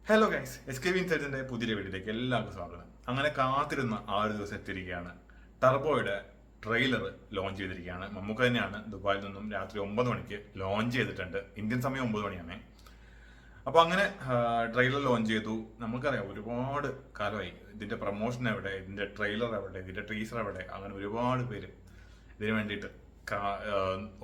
Hello guys, S K V ഇൻസൈറ്റ്സിന്റെ പുതിയ വീഡിയോയിലേക്ക് എല്ലാവർക്കും സ്വാഗതം. അങ്ങനെ കാത്തിരുന്ന ആ ഒരു ദിവസം എത്തിയിരിക്കുകയാണ്. ടർബോയുടെ ട്രെയിലർ ലോഞ്ച് ചെയ്തിരിക്കുകയാണ്. മമ്മൂക്ക തന്നെയാണ് ദുബായിൽ നിന്നും രാത്രി 9 മണിക്ക് ലോഞ്ച് ചെയ്തിട്ടുണ്ട്. ഇന്ത്യൻ സമയം 9 മണിയാണ്. അപ്പോൾ അങ്ങനെ ട്രെയിലർ ലോഞ്ച് ചെയ്തു. നമുക്കറിയാം ഒരുപാട് കാലമായി ഇതിന്റെ പ്രൊമോഷൻ എവിടെ, ഇതിന്റെ ട്രെയിലർ എവിടെ, ഇതിന്റെ ടീസർ എവിടെ, അങ്ങനെ ഒരുപാട് പേര് ഇതിനു വേണ്ടിയിട്ട്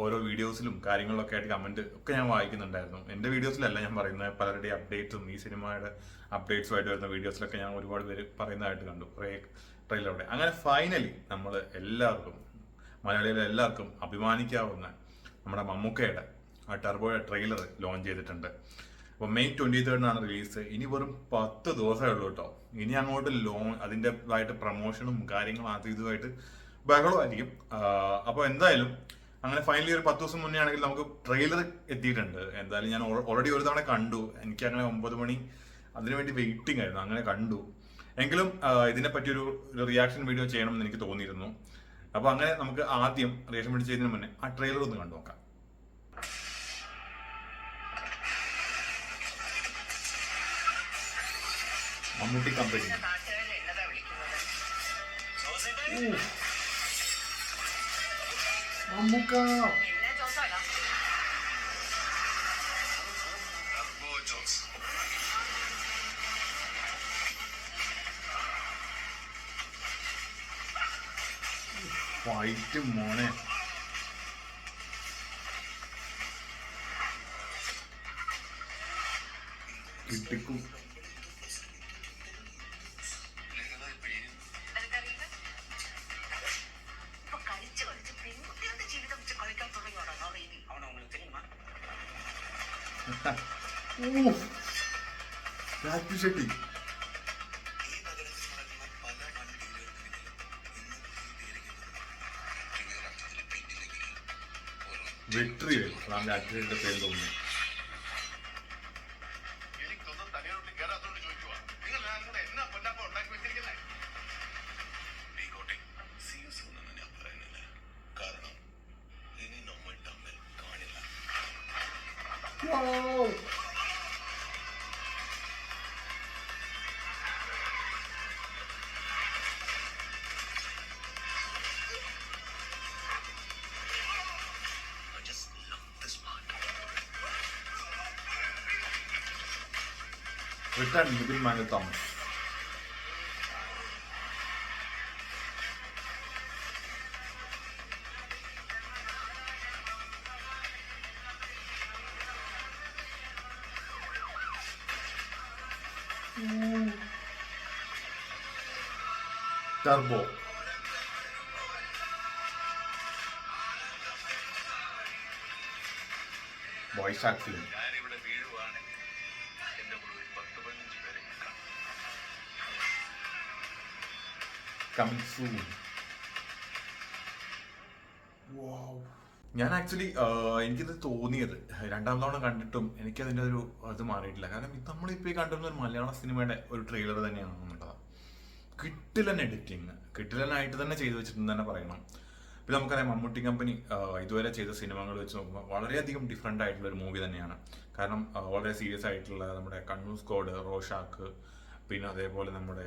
ഓരോ വീഡിയോസിലും കാര്യങ്ങളിലൊക്കെ ആയിട്ട് കമന്റ് ഒക്കെ ഞാൻ വായിക്കുന്നുണ്ടായിരുന്നു. എൻ്റെ വീഡിയോസിലല്ല ഞാൻ പറയുന്നത്, പലരുടെയും അപ്ഡേറ്റ്സും ഈ സിനിമയുടെ അപ്ഡേറ്റ്സുമായിട്ട് വരുന്ന വീഡിയോസിലൊക്കെ ഞാൻ ഒരുപാട് പേര് പറയുന്നതായിട്ട് കണ്ടു കുറേ ട്രെയിലറുടെ. അങ്ങനെ ഫൈനലി നമ്മൾ എല്ലാവർക്കും, മലയാളികളെ എല്ലാവർക്കും അഭിമാനിക്കാവുന്ന നമ്മുടെ മമ്മൂക്കയുടെ ആ ടർബോയുടെ ട്രെയിലർ ലോഞ്ച് ചെയ്തിട്ടുണ്ട്. അപ്പോൾ മെയ് 23 റിലീസ്. ഇനി വെറും 10 ദിവസമേ ഉള്ളൂ കേട്ടോ. ഇനി അങ്ങോട്ട് അതിൻ്റെതായിട്ട് പ്രൊമോഷനും കാര്യങ്ങളും അതും ഇതുമായിട്ട് ബഹളമായിരിക്കും. അപ്പോൾ എന്തായാലും അങ്ങനെ ഫൈനലി ഒരു 10 ദിവസം മുന്നേ ആണെങ്കിൽ നമുക്ക് ട്രെയിലർ എത്തിയിട്ടുണ്ട്. എന്തായാലും ഞാൻ ഓൾറെഡി ഒരു തവണ കണ്ടു. എനിക്ക് അങ്ങനെ 9 മണി അതിനുവേണ്ടി വെയിറ്റിംഗ് ആയിരുന്നു. അങ്ങനെ കണ്ടു. എങ്കിലും ഇതിനെപ്പറ്റി ഒരു റിയാക്ഷൻ വീഡിയോ ചെയ്യണം എന്ന് എനിക്ക് തോന്നിയിരുന്നു. അപ്പോൾ അങ്ങനെ നമുക്ക് ആദ്യം റിയാക്ഷൻ വീഡിയോ ചെയ്യുന്നതിന് മുന്നേ ആ ട്രെയിലർ ഒന്ന് കണ്ടു നോക്കാം. മമ്മൂട്ടി കമ്പനി മമ്മൂക്ക ഫൈറ്റ് മോനെ. കിട്ടിക്കും രാജ്ബി ഷെട്ടി വെട്രി അതാണ് രാജ്ബി ഷെട്ടിയുടെ പേര് തോന്നുന്നു. Return Nitin Manuel Thomas. Turbo. Voice acting. Coming soon. Wow. ഞാൻ ആക്ച്വലി എനിക്കിത് തോന്നിയത് രണ്ടാം തവണ കണ്ടിട്ടും എനിക്കതിൻ്റെ ഒരു അത് മാറിയിട്ടില്ല. കാരണം നമ്മളിപ്പോൾ ഈ കണ്ടിരുന്ന ഒരു മലയാള സിനിമയുടെ ഒരു ട്രെയിലർ തന്നെയാണ് എന്നുള്ളതാണ്. കിട്ടിലൻ എഡിറ്റിങ്, കിട്ടിലനായിട്ട് തന്നെ ചെയ്തു വെച്ചിട്ടുണ്ടെന്ന് തന്നെ പറയണം. പിന്നെ നമുക്കറിയാം മമ്മൂട്ടി കമ്പനി ഇതുവരെ ചെയ്ത സിനിമകൾ വെച്ച് നോക്കുമ്പോൾ വളരെയധികം ഡിഫറെൻ്റ് ആയിട്ടുള്ള ഒരു മൂവി തന്നെയാണ്. കാരണം വളരെ സീരിയസ് ആയിട്ടുള്ള നമ്മുടെ കണ്ണൂർ സ്ക്വാഡ്, റോഷാക്ക്, പിന്നെ അതേപോലെ നമ്മുടെ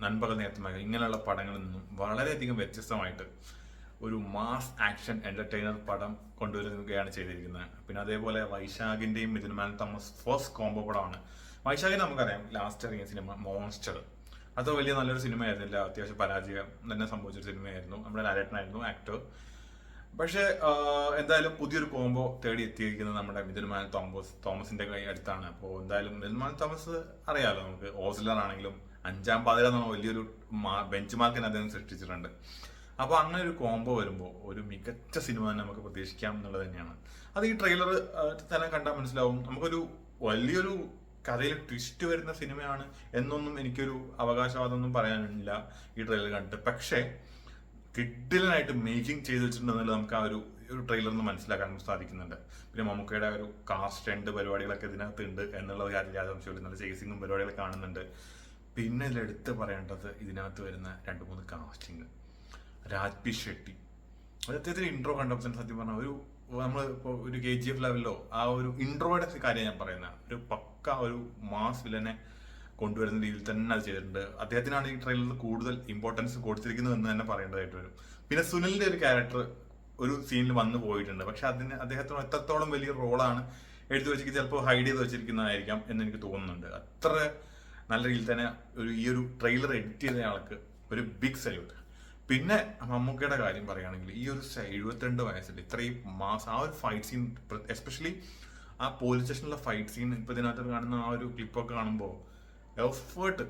നൻപകൽ നേരത്തെ ഇങ്ങനെയുള്ള പടങ്ങളിൽ നിന്നും വളരെയധികം വ്യത്യസ്തമായിട്ട് ഒരു മാസ് ആക്ഷൻ എന്റർടൈനർ പടം കൊണ്ടുവരികയാണ് ചെയ്തിരിക്കുന്നത്. പിന്നെ അതേപോലെ വൈശാഖിന്റെയും മിഥുൻ മാനുവൽ തോമസ് ഫസ്റ്റ് കോംബോ പടമാണ്. വൈശാഖിന് നമുക്കറിയാം ലാസ്റ്റ് ഇറങ്ങിയ സിനിമ മോൺസ്റ്റർ, അത് വലിയ നല്ലൊരു സിനിമയായിരുന്നില്ല, അത്യാവശ്യം പരാജയം തന്നെ സംഭവിച്ചൊരു സിനിമയായിരുന്നു. നമ്മുടെ ലാലേട്ടനായിരുന്നു ആക്ടർ. പക്ഷേ എന്തായാലും പുതിയൊരു കോംബോ തേടി എത്തിയിരിക്കുന്നത് നമ്മുടെ മിഥുൻ മാനുവൽ തോമസിന്റെ കൈ അടുത്താണ്. അപ്പോൾ എന്തായാലും മിഥുൻ മാനുവൽ തോമസ് അറിയാലോ, നമുക്ക് ഓസ്ലർ ആണെങ്കിലും 5-ാം പാതിര എന്ന വലിയൊരു ബെഞ്ച് മാർക്കിന് അദ്ദേഹം സൃഷ്ടിച്ചിട്ടുണ്ട്. അപ്പോൾ അങ്ങനെ ഒരു കോംബോ വരുമ്പോൾ ഒരു മികച്ച സിനിമ തന്നെ നമുക്ക് പ്രതീക്ഷിക്കാം എന്നുള്ളത് തന്നെയാണ്. അത് ഈ ട്രെയിലർ തന്നെ കണ്ടാൽ മനസ്സിലാവും. നമുക്കൊരു വലിയൊരു കഥയിൽ ട്വിസ്റ്റ് വരുന്ന സിനിമയാണ് എന്നൊന്നും എനിക്കൊരു അവകാശവാദമൊന്നും പറയാനില്ല ഈ ട്രെയിലർ കണ്ടിട്ട്. പക്ഷേ കിഡിലനായിട്ട് മേക്കിംഗ് ചെയ്ത് വെച്ചിട്ടുണ്ടെന്നുള്ളത് നമുക്ക് ആ ഒരു ട്രെയിലറിൽ നിന്ന് മനസ്സിലാക്കാൻ സാധിക്കുന്നുണ്ട്. പിന്നെ മമ്മൂക്കയുടെ ഒരു കാസ്റ്റ് 2 പരിപാടികളൊക്കെ ഇതിനകത്ത് ഉണ്ട് എന്നുള്ളത് കാര്യം യാതൊരു സംശയമില്ല. നല്ല ചേസിങ്ങും പരിപാടികൾ കാണുന്നുണ്ട്. പിന്നെ ഇതിലെടുത്ത് പറയേണ്ടത് ഇതിനകത്ത് വരുന്ന 2-3 കാസ്റ്റിങ്. രാജ്ബി ഷെട്ടി, അദ്ദേഹത്തിന് ഇൻട്രോ കണ്ടപ്പോൾ സത്യം പറഞ്ഞാൽ ഒരു നമ്മൾ ഇപ്പോൾ ഒരു KGF ലെവലിലോ ആ ഒരു ഇൻട്രോയുടെ കാര്യം ഞാൻ പറയുന്നത്, ഒരു പക്ക പക്ക ഒരു മാസ് വില്ലനെ കൊണ്ടുവരുന്ന രീതിയിൽ തന്നെ അത് ചെയ്തിട്ടുണ്ട്. അദ്ദേഹത്തിനാണ് ഈ ട്രെയിലറിൽ കൂടുതൽ ഇമ്പോർട്ടൻസ് കൊടുത്തിരിക്കുന്നത് എന്ന് തന്നെ പറയേണ്ടതായിട്ട് വരും. പിന്നെ സുനിലിന്റെ ഒരു ക്യാരക്ടർ ഒരു സീനിൽ വന്നു പോയിട്ടുണ്ട്, പക്ഷെ അദ്ദേഹത്തിന് എത്രത്തോളം വലിയ റോളാണ് എഴുതി വെച്ചിരിക്കുന്നത്, ചിലപ്പോൾ ഹൈഡ് ചെയ്ത് വെച്ചിരിക്കുന്നതായിരിക്കാം എന്ന് എനിക്ക് തോന്നുന്നുണ്ട്. അത്ര നല്ല രീതിയിൽ തന്നെ ഈ ഒരു ട്രെയിലർ എഡിറ്റ് ചെയ്ത ആൾക്ക് ഒരു ബിഗ് സല്യൂട്ട്. പിന്നെ മമ്മൂക്കയുടെ കാര്യം പറയുകയാണെങ്കിൽ ഈ ഒരു 72 വയസ്സിൽ ഇത്രയും മാസം ആ ഒരു ഫൈറ്റ് സീൻ, എസ്പെഷ്യലി ആ പോലീസ് സ്റ്റേഷനിലെ ഫൈറ്റ് സീൻ ഇപ്പൊ ഇതിനകത്ത് കാണുന്ന ആ ഒരു ക്ലിപ്പൊക്കെ കാണുമ്പോൾ എഫേർട്ട്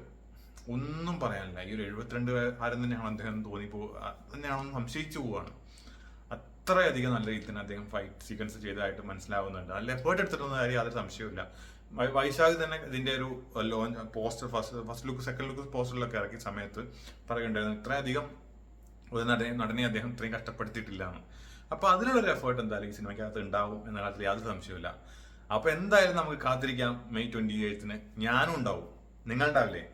ഒന്നും പറയാനില്ല. ഈ ഒരു 72 ആരും തന്നെയാണ് അദ്ദേഹം തന്നെയാണെന്ന് സംശയിച്ചു പോവാണ്. അത്രയധികം നല്ല രീതിയിൽ തന്നെ അദ്ദേഹം ഫൈറ്റ് സീക്വൻസ് ചെയ്തതായിട്ട് മനസ്സിലാവുന്നുണ്ട്. നല്ല എഫേർട്ട് എടുത്തിട്ടുള്ള കാര്യം യാതൊരു സംശയമില്ല. വൈശാഖ് തന്നെ ഇതിന്റെ ഒരു launch poster first look second look പോസ്റ്ററിലൊക്കെ ഇറക്കിയ സമയത്ത് പറയുണ്ടായിരുന്നു ഇത്രയധികം ഒരു നടനെ അദ്ദേഹം ഇത്രയും കഷ്ടപ്പെടുത്തിയിട്ടില്ല എന്ന്. അപ്പൊ അതിനുള്ളൊരു എഫേർട്ട് എന്തായാലും ഈ സിനിമയ്ക്കകത്ത് ഉണ്ടാവും എന്ന കാര്യത്തിൽ യാതൊരു സംശയമില്ല. അപ്പൊ എന്തായാലും നമുക്ക് കാത്തിരിക്കാം മെയ് 28-ന്. ഞാനും ഉണ്ടാവും, നിങ്ങളുണ്ടാവില്ലേ?